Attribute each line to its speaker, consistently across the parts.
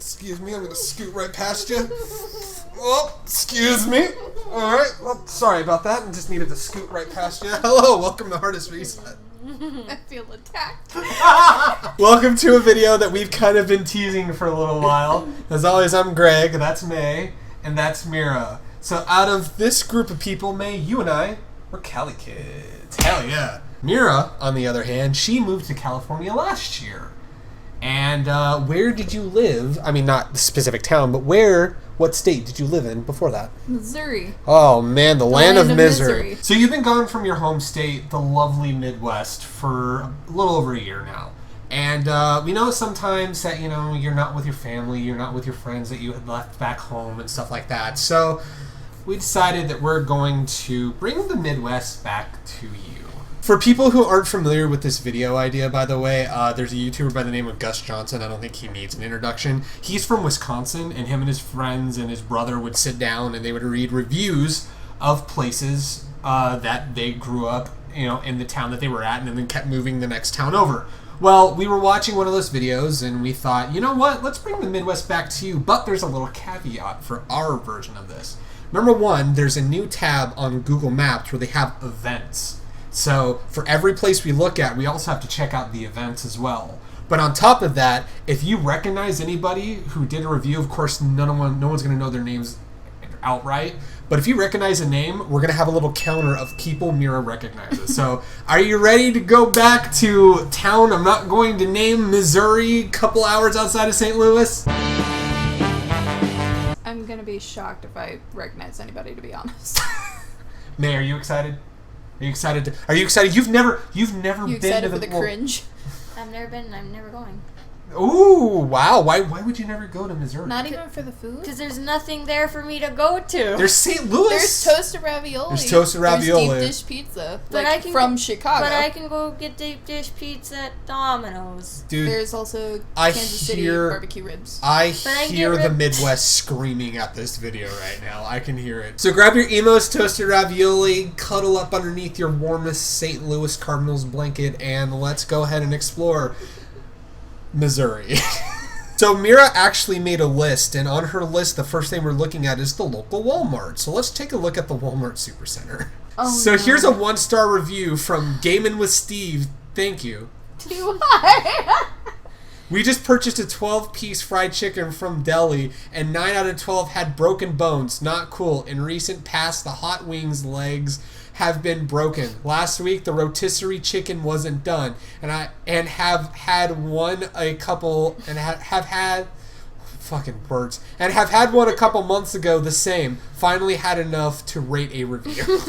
Speaker 1: Excuse me, I'm going to scoot right past you. Oh, excuse me. Alright, well, sorry about that. I just needed to scoot right past you. Hello, welcome to Hardest Reset.
Speaker 2: I feel attacked.
Speaker 1: Welcome to a video that we've kind of been teasing for a little while. As always, I'm Greg, that's May, and that's Mira. So out of this group of people, May, you and I, we're Cali kids. Hell yeah. Mira, on the other hand, she moved to California last year. And where did you live? I mean, not the specific town, but what state did you live in before that?
Speaker 2: Missouri.
Speaker 1: Oh, man, the land of misery.
Speaker 2: misery.
Speaker 1: So you've been gone from your home state, the lovely Midwest, for a little over a year now. And we know sometimes that, you're not with your family, you're not with your friends that you had left back home and stuff like that. So we decided that we're going to bring the Midwest back to you. For people who aren't familiar with this video idea, by the way, there's a YouTuber by the name of Gus Johnson. I don't think he needs an introduction. He's from Wisconsin, and him and his friends and his brother would sit down and they would read reviews of places that they grew up, in the town that they were at, and then kept moving the next town over. Well, we were watching one of those videos, and we thought, you know what? Let's bring the Midwest back to you, but there's a little caveat for our version of this. Number one, there's a new tab on Google Maps where they have events. So for every place we look at, we also have to check out the events as well. But on top of that, if you recognize anybody who did a review, of course, no one's going to know their names outright. But if you recognize a name, we're going to have a little counter of people Mira recognizes. So are you ready to go back to town I'm not going to name, Missouri, a couple hours outside of St. Louis?
Speaker 2: I'm going to be shocked if I recognize anybody, to be honest.
Speaker 1: May, are you excited? Are you excited? Are you excited? You've never
Speaker 2: You
Speaker 1: been
Speaker 2: excited
Speaker 1: to
Speaker 2: for the cringe?
Speaker 3: I've never been and I'm never going.
Speaker 1: Ooh, wow. Why would you never go to Missouri?
Speaker 2: Not even for the food?
Speaker 3: Because there's nothing there for me to go to.
Speaker 1: There's St. Louis.
Speaker 2: There's toasted ravioli.
Speaker 1: There's toasted ravioli.
Speaker 2: There's deep dish pizza.
Speaker 3: But
Speaker 2: like, from Chicago.
Speaker 3: But I can go get deep dish pizza at Domino's.
Speaker 1: Dude,
Speaker 2: there's also Kansas City barbecue ribs.
Speaker 1: I hear the Midwest screaming at this video right now. I can hear it. So grab your Emo's toasted ravioli, cuddle up underneath your warmest St. Louis Cardinals blanket, and let's go ahead and explore Missouri. So Mira actually made a list, and on her list, the first thing we're looking at is the local Wal-Mart. So let's take a look at the Wal-Mart Supercenter. Here's a 1-star review from Gaming with Steve. Thank you.
Speaker 2: Too high.
Speaker 1: We just purchased a 12-piece fried chicken from deli, and 9 out of 12 had broken bones. Not cool. In recent past, the hot wings legs have been broken. Last week, the rotisserie chicken wasn't done, and have had one a couple months ago. The same. Finally had enough to rate a review.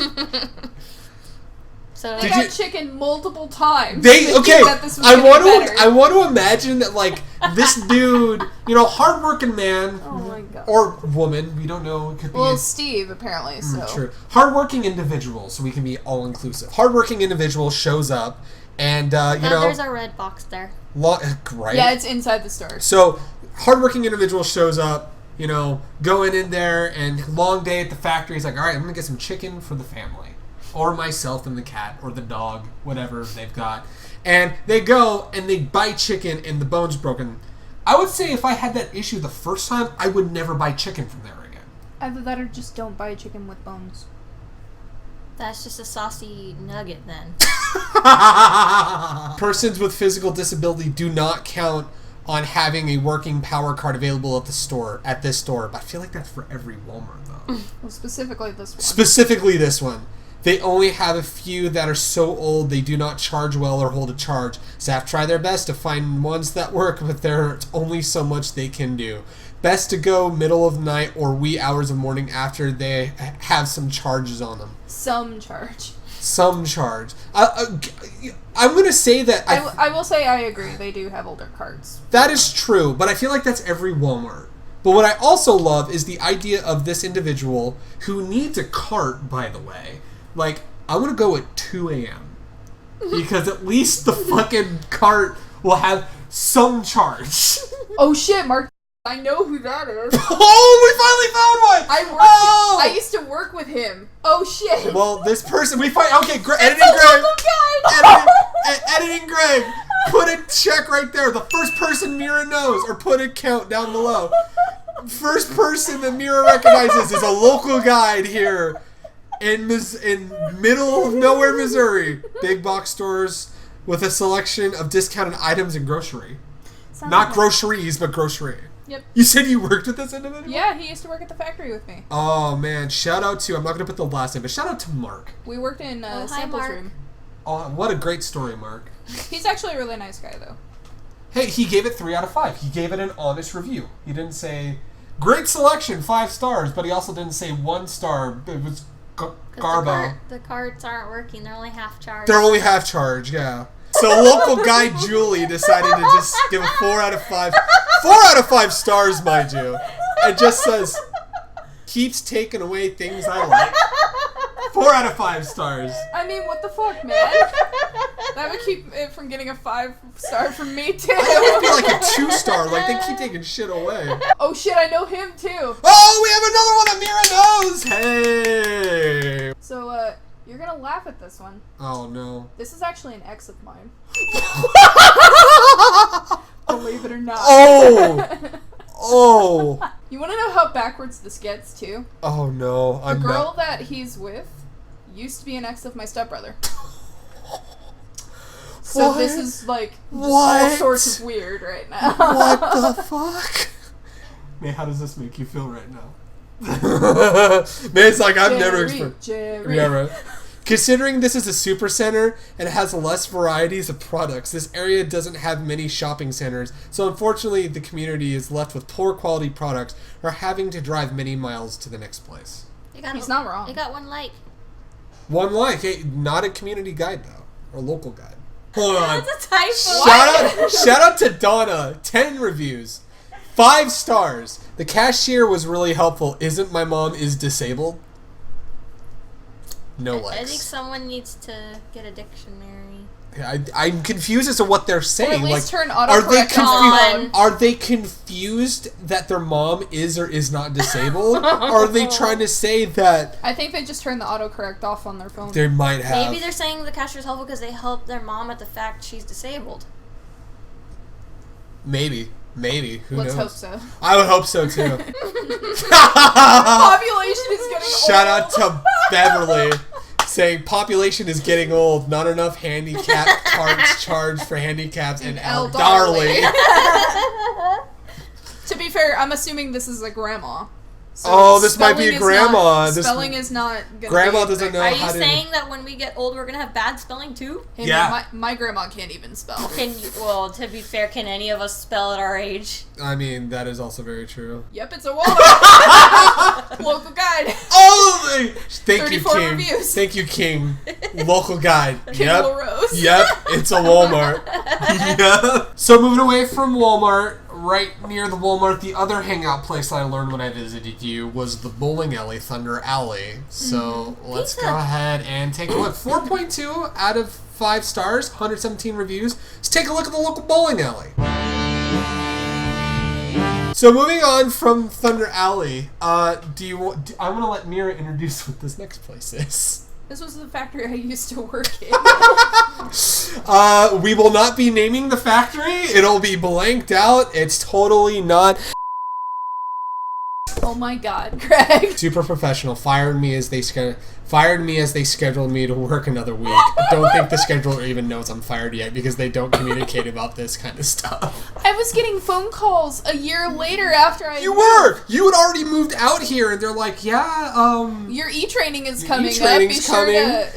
Speaker 3: So
Speaker 2: they got chicken multiple times.
Speaker 1: I want to imagine that, like, this dude, hardworking man,
Speaker 2: oh my God.
Speaker 1: or woman, we don't know. It could be
Speaker 2: Steve apparently. So
Speaker 1: true. Hardworking individual, so we can be all inclusive. Hardworking individual shows up, and
Speaker 3: there's a red box there.
Speaker 1: Right?
Speaker 2: Yeah, it's inside the store.
Speaker 1: So hardworking individual shows up. Going in there, and long day at the factory. He's like, all right, I'm gonna get some chicken for the family. Or myself and the cat, or the dog, whatever they've got. And they go, and they buy chicken, and the bone's broken. I would say if I had that issue the first time, I would never buy chicken from there again.
Speaker 2: Either that or just don't buy chicken with bones.
Speaker 3: That's just a saucy nugget then.
Speaker 1: Persons with physical disability do not count on having a working power card available at this store. But I feel like that's for every Walmart, though.
Speaker 2: Well, specifically this one.
Speaker 1: Specifically this one. They only have a few that are so old they do not charge well or hold a charge. Staff try their best to find ones that work, but there's only so much they can do. Best to go middle of the night or wee hours of morning after they have some charges on them.
Speaker 2: Some charge.
Speaker 1: I'm going to say that...
Speaker 2: I will say I agree. They do have older cards.
Speaker 1: That is true, but I feel like that's every Walmart. But what I also love is the idea of this individual who needs a cart, by the way. Like, I want to go at 2 a.m. because at least the fucking cart will have some charge.
Speaker 2: Oh shit, Mark. I know who that is.
Speaker 1: Oh, we finally found one!
Speaker 2: I used to work with him. Oh shit.
Speaker 1: Well, this person, editing Greg. Editing Greg. Put a check right there. The first person Mira knows, or put a count down below. First person that Mira recognizes is a local guide here in middle of nowhere, Missouri. Big box stores with a selection of discounted items and grocery. Not groceries, but grocery.
Speaker 2: Yep.
Speaker 1: You said you worked with this individual?
Speaker 2: Yeah, he used to work at the factory with me.
Speaker 1: Oh, man. Shout out to, I'm not going to put the last name, but shout out to Mark.
Speaker 2: We worked in samples
Speaker 3: Mark.
Speaker 2: room.
Speaker 1: Oh, what a great story, Mark.
Speaker 2: He's actually a really nice guy, though.
Speaker 1: Hey, he gave it 3 out of 5. He gave it an honest review. He didn't say, great selection, 5 stars, but he also didn't say 1 star. It was garbo.
Speaker 3: The carts aren't working. They're only half charged.
Speaker 1: They're only half charge, yeah. So local guy Julie decided to just give a 4 out of 5. 4 out of 5 stars, mind you. It just says, keeps taking away things I like. 4 out of 5 stars.
Speaker 2: I mean, what the fuck, man? That would keep it from getting a 5-star from me, too.
Speaker 1: That would be like a 2-star. Like, they keep taking shit away.
Speaker 2: Oh, shit, I know him, too.
Speaker 1: Oh, we have another one that Mira knows! Hey!
Speaker 2: So, you're gonna laugh at this one.
Speaker 1: Oh, no.
Speaker 2: This is actually an ex of mine. Believe it or not.
Speaker 1: Oh! Oh!
Speaker 2: You wanna know how backwards this gets, too?
Speaker 1: Oh, no.
Speaker 2: The girl that he's with used to be an ex of my stepbrother. So
Speaker 1: What?
Speaker 2: this is like just all
Speaker 1: What?
Speaker 2: sorts of weird right now.
Speaker 1: What the fuck? Man, how does this make you feel right now? Man, it's like I've never experienced.
Speaker 2: Jerry.
Speaker 1: Yeah, right. Considering this is a super center and has less varieties of products, this area doesn't have many shopping centers, so unfortunately the community is left with poor quality products or having to drive many miles to the next place.
Speaker 2: He's not wrong.
Speaker 3: They got 1 like.
Speaker 1: 1 like, hey, not a community guide though, or local guide. Hold on.
Speaker 3: That's a typo.
Speaker 1: Shout out to Donna. 10 reviews. 5 stars. The cashier was really helpful. Isn't my mom is disabled? No likes.
Speaker 3: I think someone needs to get a dictionary.
Speaker 1: I'm confused as to what they're saying.
Speaker 2: Or at least turn
Speaker 1: are they
Speaker 2: autocorrect on.
Speaker 1: Are they confused that their mom is or is not disabled? Or are they trying to say that
Speaker 2: I think they just turned the autocorrect off on their phone.
Speaker 1: they might have?
Speaker 3: Maybe they're saying the cashier's helpful because they help their mom at the fact she's disabled.
Speaker 1: Maybe. Who
Speaker 2: Let's
Speaker 1: knows?
Speaker 2: hope so.
Speaker 1: I would hope so too.
Speaker 2: Population is getting old.
Speaker 1: Shout out to Beverly saying population is getting old. Not enough handicap carts charged for handicaps and elderly.
Speaker 2: To be fair, I'm assuming this is a grandma.
Speaker 1: So this might be a
Speaker 2: spelling is
Speaker 1: grandma.
Speaker 2: Not, spelling is not gonna
Speaker 1: Grandma
Speaker 2: be
Speaker 1: doesn't know
Speaker 3: Are you
Speaker 1: how to.
Speaker 3: saying that when we get old, we're gonna have bad spelling too?
Speaker 2: Hey,
Speaker 1: Yeah.
Speaker 2: man, my grandma can't even spell.
Speaker 3: Can you? Well, to be fair, can any of us spell at our age?
Speaker 1: I mean, that is also very true.
Speaker 2: Yep, it's a Wal-Mart. Local guide.
Speaker 1: Oh, thank you,
Speaker 2: 34
Speaker 1: King.
Speaker 2: reviews.
Speaker 1: Thank you, King. Local guide.
Speaker 2: Kindle Rose.
Speaker 1: Yep, it's a Walmart. Yep. So moving away from Walmart, right near the Walmart, the other hangout place I learned when I visited you was the bowling alley, Thunder Alley. So let's go ahead and take a look. 4.2 out of 5 stars, 117 reviews. Let's take a look at the local bowling alley. So moving on from Thunder Alley, I'm going to let Mira introduce what this next place is.
Speaker 2: This was the factory I used to work in.
Speaker 1: We will not be naming the factory. It'll be blanked out. It's totally not.
Speaker 2: Oh my god, Greg.
Speaker 1: Super professional. Fired me as they scheduled me to work another week. I don't think the scheduler even knows I'm fired yet because they don't communicate about this kind of stuff.
Speaker 2: I was getting phone calls a year later after I
Speaker 1: You
Speaker 2: moved.
Speaker 1: were! You had already moved out here and they're like, yeah,
Speaker 2: Your e-training is
Speaker 1: Your
Speaker 2: coming up.
Speaker 1: e-training's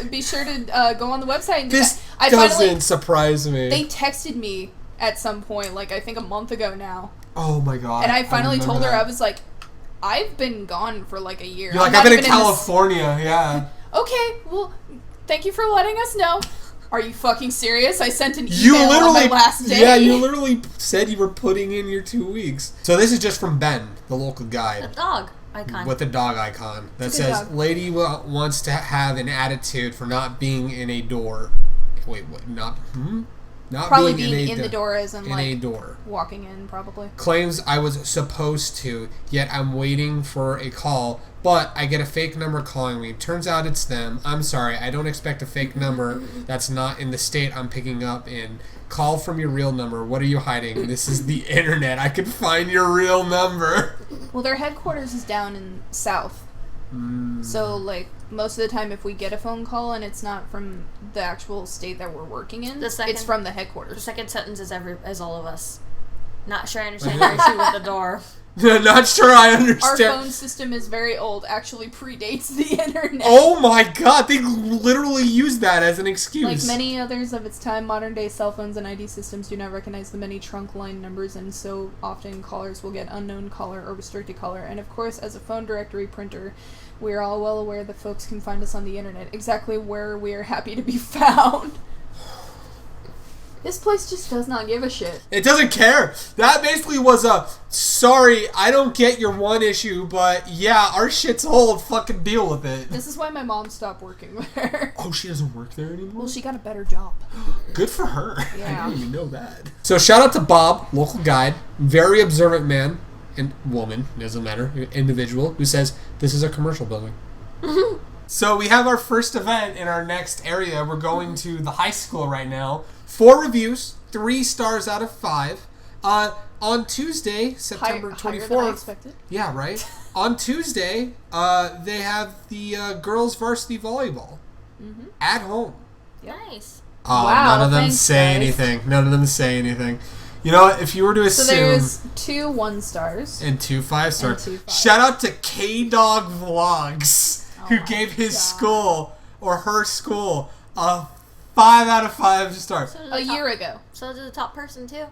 Speaker 2: Be sure to go on the website and do
Speaker 1: this
Speaker 2: that. I
Speaker 1: doesn't
Speaker 2: finally,
Speaker 1: surprise me.
Speaker 2: they texted me at some point, like I think a month ago now.
Speaker 1: Oh my god.
Speaker 2: And I finally
Speaker 1: remember
Speaker 2: told her,
Speaker 1: that.
Speaker 2: I was like, I've been gone for like a year.
Speaker 1: You're like,
Speaker 2: I'm
Speaker 1: I've
Speaker 2: not
Speaker 1: been in
Speaker 2: even this-
Speaker 1: California, yeah.
Speaker 2: Okay, well, thank you for letting us know. Are you fucking serious? I sent an
Speaker 1: You
Speaker 2: email
Speaker 1: literally,
Speaker 2: on my last day.
Speaker 1: yeah, you literally said you were putting in your 2 weeks. So this is just from Ben, the local
Speaker 3: The
Speaker 1: guide,
Speaker 3: dog icon.
Speaker 1: with the dog icon that
Speaker 2: It's a good
Speaker 1: says,
Speaker 2: dog.
Speaker 1: "Lady wants to have an attitude for not being in a door." Wait, what? Not
Speaker 2: Probably
Speaker 1: being
Speaker 2: in the door as in
Speaker 1: in
Speaker 2: like
Speaker 1: a door.
Speaker 2: walking in, probably.
Speaker 1: Claims I was supposed to, yet I'm waiting for a call. but I get a fake number calling me. Turns out it's them. I'm sorry, I don't expect a fake number that's not in the state I'm picking up in. Call from your real number. What are you hiding? This is the internet. I can find your real number.
Speaker 2: Well, their headquarters is down in South. So, like, most of the time if we get a phone call and it's not from the actual state that we're working in, it's from the headquarters.
Speaker 3: The second sentence is all of us. Not sure I understand your issue with the door.
Speaker 1: Not sure I understand.
Speaker 2: Our phone system is very old. Actually predates the internet.
Speaker 1: Oh my god, they literally use that as an excuse.
Speaker 2: Like many others of its time, modern-day cell phones and ID systems do not recognize the many trunk line numbers, and so often callers will get unknown caller or restricted caller. And of course, as a phone directory printer, we are all well aware that folks can find us on the internet, exactly where we are happy to be found. This place just does not give a shit.
Speaker 1: It doesn't care. That basically was a, sorry, I don't get your one issue, but yeah, our shit's old, fucking deal with it.
Speaker 2: This is why my mom stopped working there.
Speaker 1: Oh, she doesn't work there anymore?
Speaker 2: Well, she got a better job.
Speaker 1: Good for her.
Speaker 2: Yeah.
Speaker 1: I didn't even know that. So shout out to Bob, local guide, very observant man, and woman, doesn't matter, individual, who says, this is a commercial building. So we have our first event in our next area. We're going to the high school right now. 4 reviews, 3 stars out of 5. On Tuesday, September 24th.
Speaker 2: Higher than I expected.
Speaker 1: Yeah, right. On Tuesday, they have the girls' varsity volleyball at home.
Speaker 3: Nice.
Speaker 1: Oh,
Speaker 2: Wow,
Speaker 1: none of them
Speaker 2: thanks,
Speaker 1: say
Speaker 2: guys.
Speaker 1: anything. None of them say anything. You know what? If you were to assume...
Speaker 2: So there's 2 1-stars.
Speaker 1: And 2 5-stars.
Speaker 2: And 2 5.
Speaker 1: Shout out to K-Dog Vlogs, who
Speaker 2: my
Speaker 1: gave his
Speaker 2: God.
Speaker 1: school, or her school, a 5 out of 5 stars.
Speaker 3: So did
Speaker 2: A
Speaker 3: the
Speaker 2: year ago.
Speaker 3: So did the top person, too.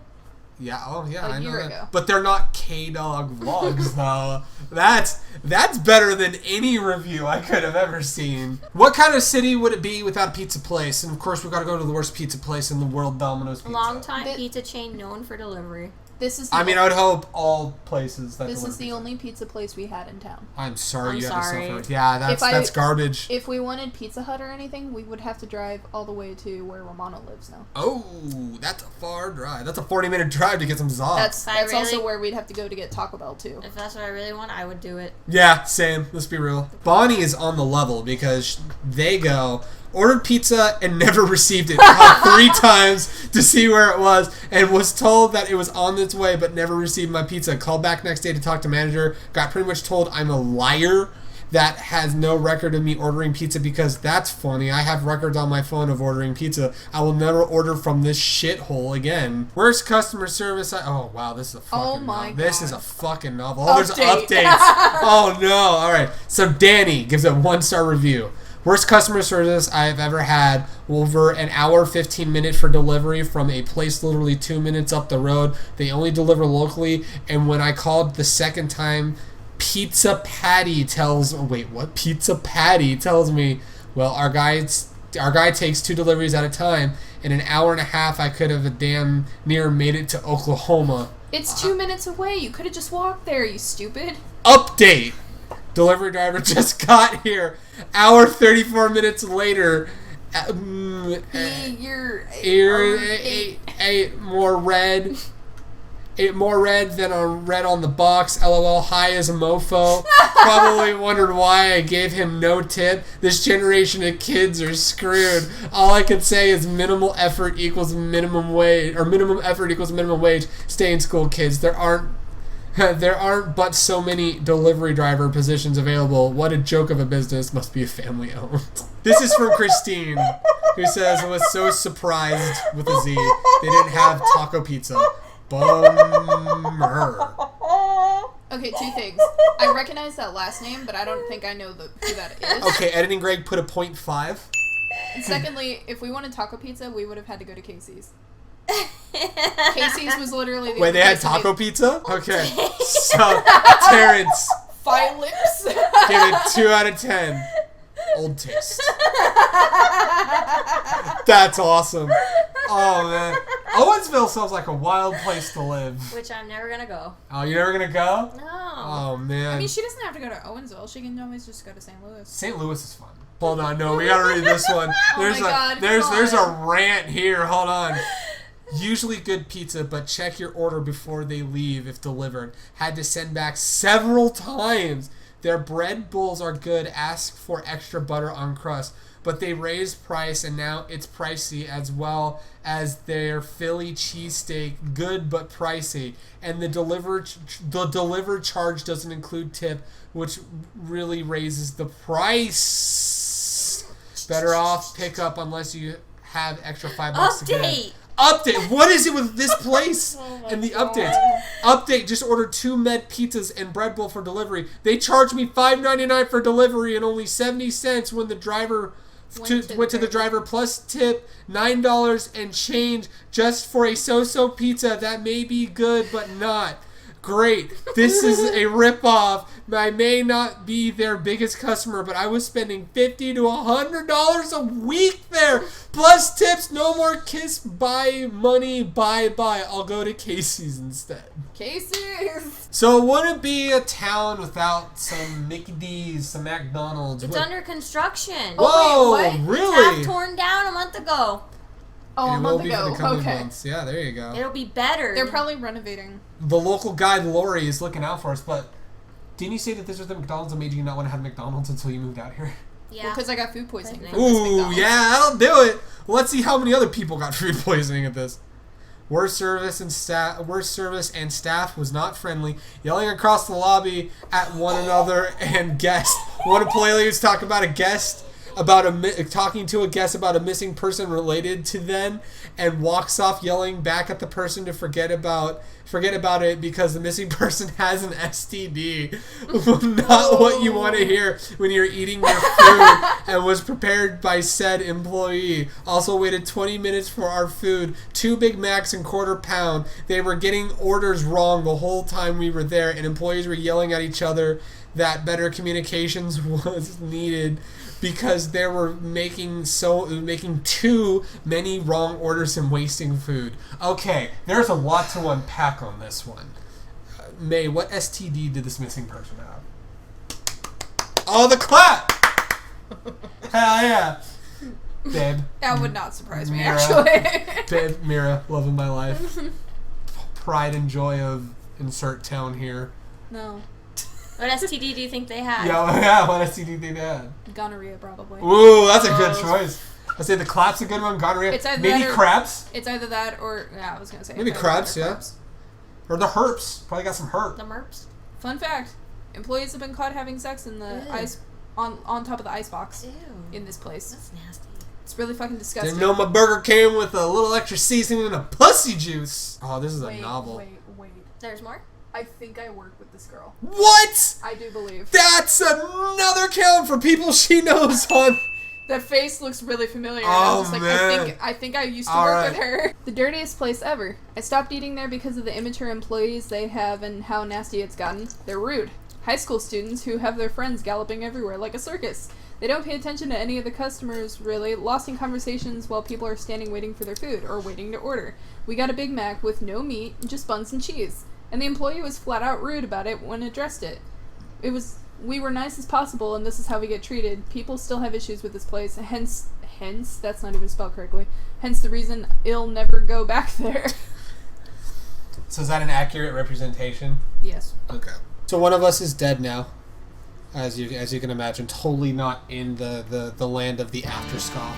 Speaker 1: Yeah, oh yeah,
Speaker 2: A
Speaker 1: I know
Speaker 2: year
Speaker 1: that.
Speaker 2: ago.
Speaker 1: But they're not K-Dog Vlogs, though. That's better than any review I could have ever seen. What kind of city would it be without a pizza place? And of course, we've got to go to the worst pizza place in the world, Domino's Pizza.
Speaker 3: Long-time pizza chain known for delivery.
Speaker 2: This is the
Speaker 1: I mean, I would hope all places that
Speaker 2: This
Speaker 1: deliver
Speaker 2: is the
Speaker 1: pizza.
Speaker 2: only pizza place we had in town.
Speaker 1: I'm sorry
Speaker 3: I'm
Speaker 1: you had
Speaker 3: sorry.
Speaker 1: to suffer. Yeah, that's garbage.
Speaker 2: If we wanted Pizza Hut or anything, we would have to drive all the way to where Romano lives now.
Speaker 1: Oh, that's a far drive. That's a 40-minute drive to get some Zod.
Speaker 2: That's
Speaker 3: I
Speaker 2: also
Speaker 3: really-
Speaker 2: where we'd have to go to get Taco Bell too.
Speaker 3: If that's what I really want, I would do it.
Speaker 1: Yeah, same. Let's be real. Bonnie is on the level because they go, ordered pizza and never received it. Called 3 times to see where it was and was told that it was on its way but never received my pizza. Called back next day to talk to manager. Got pretty much told I'm a liar that has no record of me ordering pizza because that's funny. I have records on my phone of ordering pizza. I will never order from this shithole again. Worst customer service. Oh, wow. This is a fucking
Speaker 2: Oh my
Speaker 1: novel. This
Speaker 2: God.
Speaker 1: is a fucking novel. Oh, there's
Speaker 2: Update.
Speaker 1: updates. Oh, no. All right. So Danny gives a 1-star review. Worst customer service I have ever had. Over an hour, 15 minutes for delivery from a place literally 2 minutes up the road. They only deliver locally. And when I called the second time, Pizza Patty tells me, well, our guy takes 2 deliveries at a time. In an hour and a half, I could have damn near made it to Oklahoma.
Speaker 2: It's 2 minutes away. You could have just walked there, you stupid.
Speaker 1: Update. Delivery driver just got here. Hour 34 minutes later.
Speaker 2: You're
Speaker 1: Eight more red. 8 more red than on red on the box. LOL, high as a mofo. Probably wondered why I gave him no tip. This generation of kids are screwed. All I can say is minimal effort equals minimum wage, or minimum effort equals minimum wage. Stay in school, kids. There aren't but so many delivery driver positions available. What a joke of a business. Must be a family owned. This is from Christine, who says, I was so surprised with a Z. They didn't have taco pizza. Bummer.
Speaker 2: Okay, 2 things. I recognize that last name, but I don't think I know who that is.
Speaker 1: Okay, editing Greg put a 0.5.
Speaker 2: And secondly, if we wanted taco pizza, we would have had to go to Casey's. Casey's was literally the
Speaker 1: Wait,
Speaker 2: only
Speaker 1: they had
Speaker 2: place that
Speaker 1: taco
Speaker 2: made
Speaker 1: pizza? Okay. So, Terrence,
Speaker 2: Fire lips.
Speaker 1: give it 2 out of 10. Old taste. That's awesome. Oh, man. Owensville sounds like a wild place to live.
Speaker 3: Which I'm never gonna go.
Speaker 1: Oh, you're never going to go?
Speaker 3: No.
Speaker 1: Oh, man.
Speaker 2: I mean, she doesn't have to go to Owensville. She can always just go to St. Louis.
Speaker 1: St. Louis is fun. Hold on, no, we gotta read this one. There's
Speaker 2: my God,
Speaker 1: there's a
Speaker 2: come
Speaker 1: rant here. Hold on. Usually good pizza, but check your order before they leave if delivered. Had to send back several times. Their bread bowls are good. Ask for extra butter on crust. But they raised price, and now it's pricey, as well as their Philly cheesesteak, good but pricey. And the delivered charge doesn't include tip, which really raises the price. Better off pickup unless you have extra $5 to get. Update. What is it with this place and the updates? Update. Just ordered 2 med pizzas and bread bowl for delivery. They charged me $5.99 for delivery and only 70 cents when the driver went to the driver, plus tip $9 and change just for a so-so pizza that may be good but not great. This is a ripoff. I may not be their biggest customer, but I was spending $50 to $100 a week there, plus tips. No more Kiss buy money. Bye. I'll go to Casey's instead.
Speaker 2: Casey's.
Speaker 1: So it wouldn't be a town without some Mickey D's, some McDonald's.
Speaker 3: It's under construction.
Speaker 1: Whoa,
Speaker 2: wait, what?
Speaker 1: really?
Speaker 3: It's half torn down a month ago.
Speaker 2: Oh, a month ago.
Speaker 1: For the coming
Speaker 2: Okay.
Speaker 1: months. Yeah, there you go.
Speaker 3: It'll be better.
Speaker 2: They're probably renovating.
Speaker 1: The local guide Lori is looking out for us, but didn't you say that this was the McDonald's that made you not want to have McDonald's until you moved out here?
Speaker 3: Yeah.
Speaker 2: Because I got food poisoning.
Speaker 3: Ooh,
Speaker 2: From this
Speaker 1: Ooh,
Speaker 2: McDonald's.
Speaker 1: yeah, that'll do it. Let's see how many other people got food poisoning at this. Worst service and staff was not friendly, yelling across the lobby at one another and guests. One employee was talking about talking to a guest about a missing person related to them, and walks off yelling back at the person to forget about it because the missing person has an STD. Not what you want to hear when you're eating your food, and was prepared by said employee. Also waited 20 minutes for our food, 2 Big Macs and quarter pound. They were getting orders wrong the whole time we were there, and employees were yelling at each other that better communications was needed because they were making too many wrong orders and wasting food. Okay, there's a lot to unpack on this one. May, what STD did this missing person have? Oh, the clap! Hell yeah. Babe.
Speaker 2: That would not surprise me,
Speaker 1: Mira.
Speaker 2: actually.
Speaker 1: Babe, Mira, love of my life. Pride and joy of insert town here.
Speaker 2: No.
Speaker 3: What STD do you think they had?
Speaker 1: Yeah, what STD did they had?
Speaker 2: Gonorrhea, probably.
Speaker 1: Ooh, that's a good choice. I say the clap's a good one. Gonorrhea.
Speaker 2: It's either
Speaker 1: maybe
Speaker 2: that or-
Speaker 1: crabs.
Speaker 2: It's either that or... Yeah, I was going to say.
Speaker 1: Maybe
Speaker 2: it's either
Speaker 1: crabs,
Speaker 2: that or
Speaker 1: yeah.
Speaker 2: crabs.
Speaker 1: Or the herps. Probably got some herp.
Speaker 3: The merps?
Speaker 2: Fun fact. Employees have been caught having sex in the
Speaker 3: Ew.
Speaker 2: ice... On top of the icebox
Speaker 3: Ew.
Speaker 2: in this place.
Speaker 3: That's nasty.
Speaker 2: It's really fucking disgusting.
Speaker 1: Didn't know my burger came with a little extra seasoning and a pussy juice. Oh, this is a novel.
Speaker 2: Wait.
Speaker 3: There's more?
Speaker 2: I think I work with this girl.
Speaker 1: What?
Speaker 2: I do believe.
Speaker 1: That's another count for people she knows on.
Speaker 2: That face looks really familiar.
Speaker 1: Oh,
Speaker 2: and I was just like,
Speaker 1: man.
Speaker 2: I think I used to
Speaker 1: All
Speaker 2: work
Speaker 1: right.
Speaker 2: with her. The dirtiest place ever. I stopped eating there because of the immature employees they have and how nasty it's gotten. They're rude. High school students who have their friends galloping everywhere like a circus. They don't pay attention to any of the customers, really, lost in conversations while people are standing waiting for their food or waiting to order. We got a Big Mac with no meat, just buns and cheese. And the employee was flat out rude about it when addressed it. We were nice as possible, and this is how we get treated. People still have issues with this place, hence, that's not even spelled correctly, hence the reason I'll never go back there.
Speaker 1: So is that an accurate representation?
Speaker 2: Yes.
Speaker 1: Okay. So one of us is dead now, as you can imagine, totally not in the land of the after ska.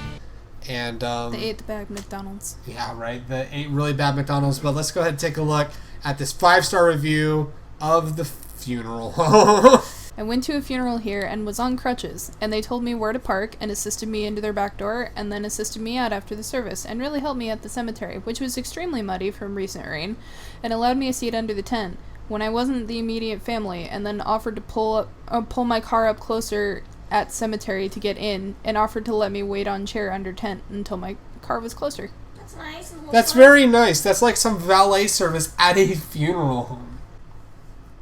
Speaker 1: And
Speaker 2: They ate the bag McDonald's.
Speaker 1: yeah, right. They ate really bad McDonald's. But let's go ahead and take a look at this 5-star review of the funeral.
Speaker 2: I went to a funeral here and was on crutches, and they told me where to park and assisted me into their back door and then assisted me out after the service and really helped me at the cemetery, which was extremely muddy from recent rain, and allowed me a seat under the tent when I wasn't the immediate family, and then offered to pull my car up closer at cemetery to get in and offered to let me wait on chair under tent until my car was closer.
Speaker 3: That's nice. And
Speaker 1: That's
Speaker 3: fun.
Speaker 1: very nice. That's like some valet service at a funeral home.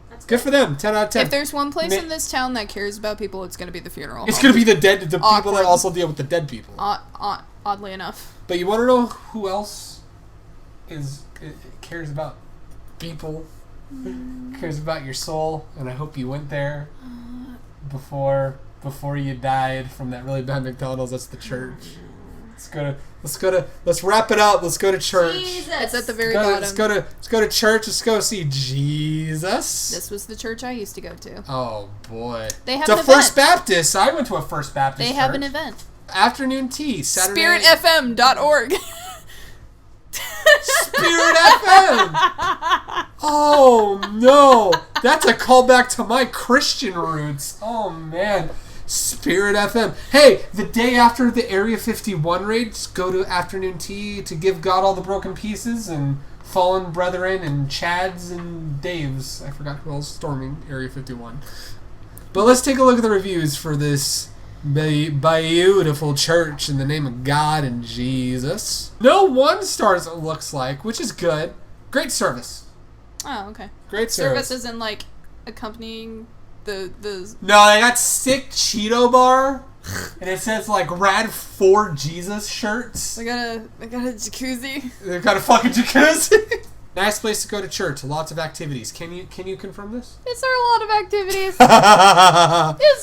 Speaker 3: That's
Speaker 1: Good for them. 10 out of 10.
Speaker 2: If there's one place
Speaker 1: Ma-
Speaker 2: in this town that cares about people, it's going to be the funeral
Speaker 1: It's
Speaker 2: home.
Speaker 1: going to be the people
Speaker 2: Awkward.
Speaker 1: that also deal with the dead people.
Speaker 2: Oddly enough.
Speaker 1: But you want to know who else cares about people? Cares about your soul, and I hope you went there before you died from that really bad McDonald's. That's the church. Let's wrap it up. Let's go to church.
Speaker 3: Jesus.
Speaker 2: It's at the very bottom.
Speaker 1: Let's go to church. Let's go see Jesus.
Speaker 2: This was the church I used to go to.
Speaker 1: Oh boy.
Speaker 2: They have
Speaker 1: the
Speaker 2: an event.
Speaker 1: First Baptist. I went to a First Baptist
Speaker 2: They
Speaker 1: church.
Speaker 2: have an event.
Speaker 1: Afternoon tea. Saturday.
Speaker 2: SpiritFM.org.
Speaker 1: Spirit FM. Oh no. That's a callback to my Christian roots. Oh man. Spirit FM. Hey, the day after the Area 51 raids, go to afternoon tea to give God all the broken pieces and fallen brethren and Chads and Daves. I forgot who else storming Area 51. But let's take a look at the reviews for this beautiful church in the name of God and Jesus. No 1 stars, it looks like, which is good. Great service.
Speaker 2: Oh, okay.
Speaker 1: Great service.
Speaker 2: Service isn't like accompanying the
Speaker 1: No, they got sick Cheeto bar, and it says like Rad for Jesus shirts.
Speaker 2: I got a jacuzzi.
Speaker 1: They got a fucking jacuzzi. Nice place to go to church. Lots of activities. Can you confirm this?
Speaker 2: Is there a lot of activities? Is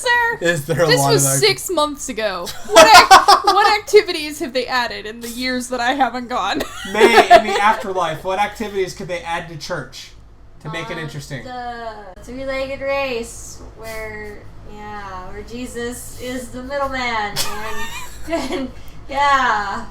Speaker 2: there?
Speaker 1: Is there a
Speaker 2: This
Speaker 1: lot
Speaker 2: was
Speaker 1: of activities?
Speaker 2: 6 months ago. What activities have they added in the years that I haven't gone?
Speaker 1: May, in the afterlife, what activities could they add to church to make it interesting?
Speaker 3: The three-legged race where Jesus is the middleman and yeah.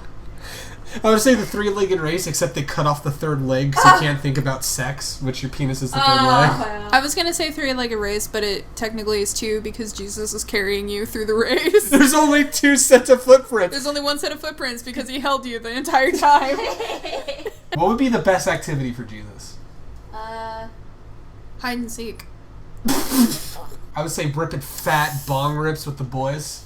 Speaker 1: I would say the 3-legged race, except they cut off the 3rd leg because you can't think about sex, which your penis is the 3rd leg.
Speaker 2: I was gonna say 3-legged race, but it technically is 2 because Jesus is carrying you through the race.
Speaker 1: There's only 2 sets of footprints.
Speaker 2: There's only 1 set of footprints because he held you the entire time.
Speaker 1: What would be the best activity for Jesus?
Speaker 2: Hide and seek.
Speaker 1: I would say ripping fat bong rips with the boys.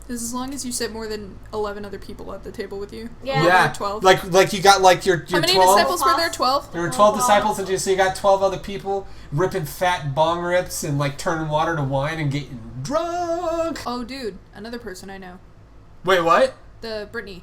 Speaker 2: As long as you sit more than 11 other people at the table with you.
Speaker 3: Yeah.
Speaker 2: Or 12.
Speaker 1: Like you got like your
Speaker 2: How many
Speaker 1: 12?
Speaker 2: disciples were there? 12?
Speaker 1: There were 12 disciples, and so you got 12 other people ripping fat bong rips and like turning water to wine and getting drunk.
Speaker 2: Oh, dude. Another person I know.
Speaker 1: Wait, what?
Speaker 2: The Brittany.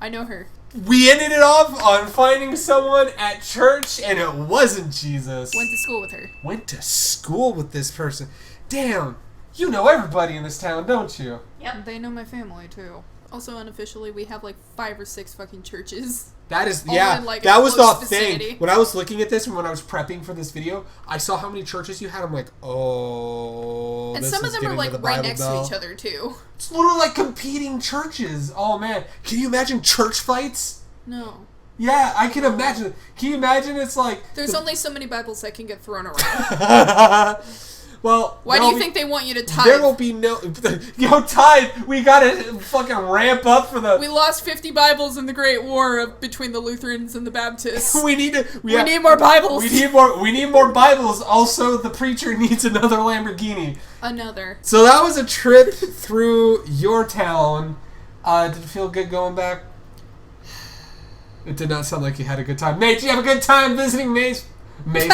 Speaker 2: I know her.
Speaker 1: We ended it off on finding someone at church, and it wasn't Jesus.
Speaker 2: Went to school with her.
Speaker 1: Went to school with this person. Damn. You know everybody in this town, don't you?
Speaker 3: Yep.
Speaker 2: They know my family, too. Also, unofficially, we have like 5 or 6 fucking churches.
Speaker 1: That is,
Speaker 2: All
Speaker 1: yeah,
Speaker 2: in, like,
Speaker 1: that
Speaker 2: a
Speaker 1: was the
Speaker 2: close
Speaker 1: thing.
Speaker 2: vicinity.
Speaker 1: When I was looking at this and when I was prepping for this video, I saw how many churches you had. I'm like, oh,
Speaker 2: And
Speaker 1: this
Speaker 2: some of
Speaker 1: is
Speaker 2: them are
Speaker 1: getting
Speaker 2: like
Speaker 1: to the
Speaker 2: right
Speaker 1: Bible
Speaker 2: next
Speaker 1: Belt.
Speaker 2: to each other, too.
Speaker 1: It's literally like competing churches. Oh, man. Can you imagine church fights?
Speaker 2: No.
Speaker 1: Yeah, I can imagine. Can you imagine it's like...
Speaker 2: There's only so many Bibles that can get thrown around.
Speaker 1: Well,
Speaker 2: Why do you think they want you to tithe?
Speaker 1: There will be no... Yo, tithe! We gotta fucking ramp up for the...
Speaker 2: We lost 50 Bibles in the Great War between the Lutherans and the Baptists.
Speaker 1: We need to...
Speaker 2: We need more Bibles.
Speaker 1: We need more Bibles. Also, the preacher needs another Lamborghini.
Speaker 2: Another.
Speaker 1: So that was a trip through your town. Did it feel good going back? It did not sound like you had a good time. Nate, did you have a good time visiting May's place?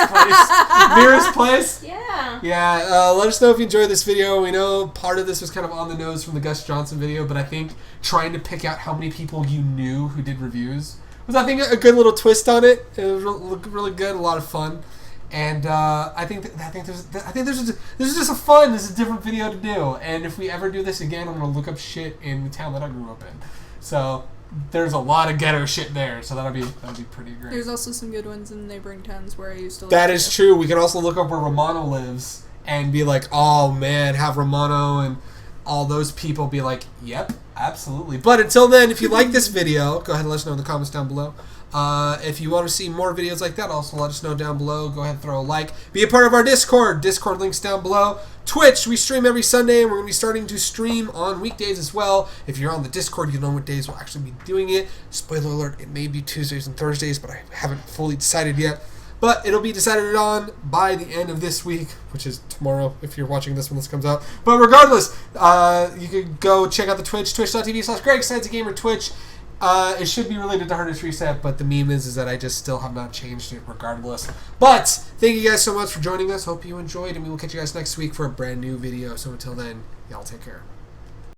Speaker 1: Mira's place?
Speaker 3: Yeah.
Speaker 1: Yeah, let us know if you enjoyed this video. We know part of this was kind of on the nose from the Gus Johnson video, but I think trying to pick out how many people you knew who did reviews was, I think, a good little twist on it. It was really good, a lot of fun. And I think this is just a different video to do. And if we ever do this again, I'm gonna look up shit in the town that I grew up in. So there's a lot of ghetto shit there. So that'll be pretty great.
Speaker 2: There's also some good ones in neighboring towns where I used to live.
Speaker 1: That is true. We can also look up where Romano lives and be like, oh man, have Romano and all those people be like, yep, absolutely. But until then, if you like this video, go ahead and let us know in the comments down below. If you want to see more videos like that, also let us know down below. Go ahead and throw a like. Be a part of our Discord. Discord links down below. Twitch, we stream every Sunday, and we're going to be starting to stream on weekdays as well. If you're on the Discord, you know what days we'll actually be doing it. Spoiler alert, it may be Tuesdays and Thursdays, but I haven't fully decided yet. But it'll be decided on by the end of this week, which is tomorrow if you're watching this when this comes out. But regardless, you can go check out the Twitch, twitch.tv/GregSideTheGamer Twitch. It should be related to Hardest Reset, but the meme is that I just still have not changed it regardless. But thank you guys so much for joining us. Hope you enjoyed, and we will catch you guys next week for a brand new video. So until then, y'all take care.